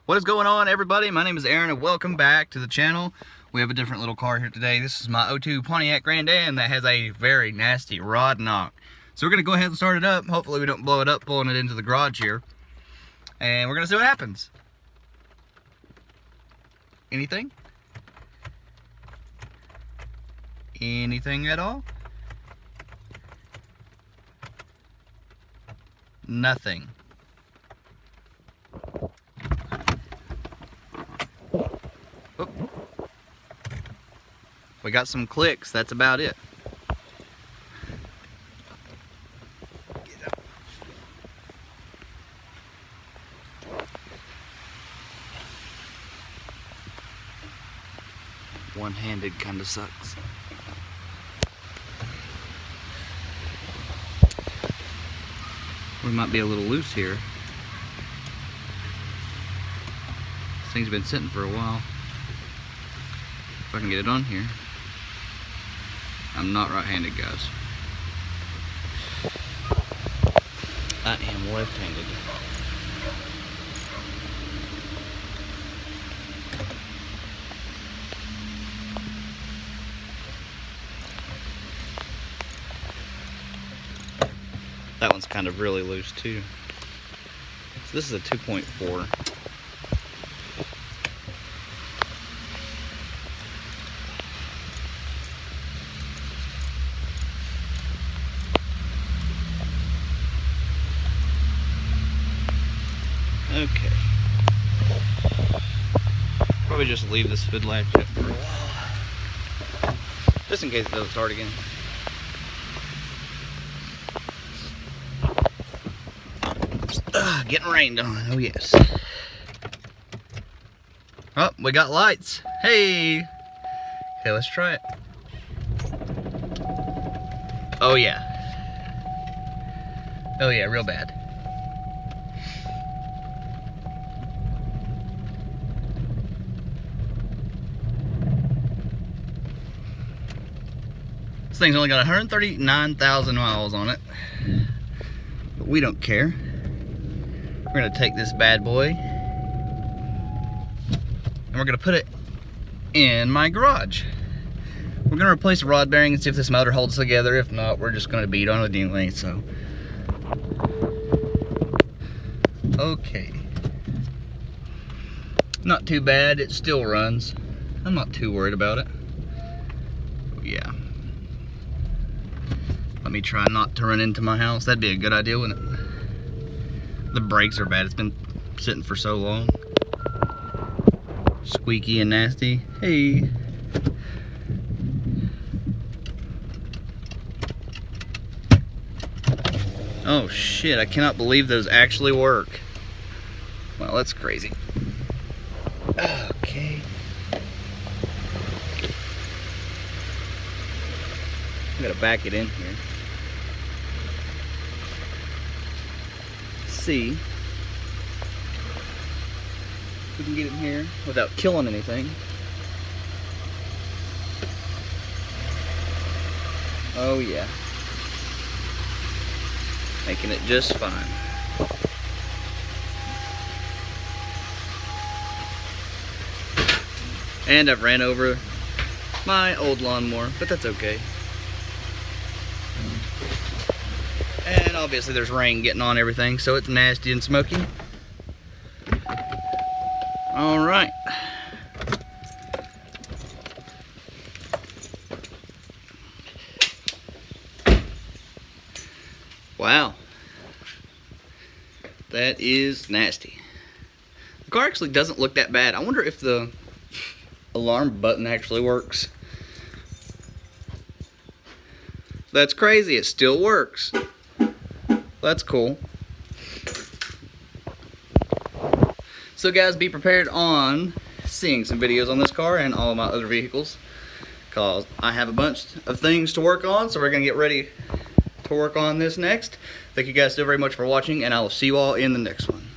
What is going on, everybody? My name is Aaron and welcome back to the channel. We have a different little car here today. This is my 02 Pontiac Geand Am that has a very nasty rod knock. So we're going to go ahead and start it up. Hopefully we don't blow it up pulling it into the garage here. And we're going to see what happens. Anything? Anything at all? Nothing. Oop. We got some clicks, that's about it. Get up. One-handed kind of sucks. We might be a little loose here. This thing's been sitting for a while. If I can get it on here. I'm not right-handed, guys. I am left-handed. That one's kind of really loose too. So this is a 2.4. Okay. Probably just leave this hood latch up for a while. Just in case it doesn't start again. Getting rained on, oh yes. Oh, we got lights. Hey! Okay, let's try it. Oh yeah. Oh yeah, real bad. This thing's only got 139,000 miles on it. But we don't care. We're gonna take this bad boy and we're gonna put it in my garage. We're gonna replace the rod bearing and see if this motor holds together. If not, we're just gonna beat on it anyway, so. Okay. Not too bad, it still runs. I'm not too worried about it. Oh, yeah. Let me try not to run into my house. That'd be a good idea, wouldn't it? The brakes are bad. It's been sitting for so long. Squeaky and nasty. Hey. Oh shit, I cannot believe those actually work. Well, that's crazy. Okay. I gotta back it in here. See if we can get in here without killing anything. Oh yeah, making it just fine. And I've ran over my old lawnmower, but that's okay. And obviously there's rain getting on everything, so it's nasty and smoky. All right. Wow. That is nasty. The car actually doesn't look that bad. I wonder if the alarm button actually works. That's crazy, it still works. That's cool. So guys, be prepared on seeing some videos on this car and all of my other vehicles, because I have a bunch of things to work on, so we're going to get ready to work on this next. Thank you guys so very much for watching, and I will see you all in the next one.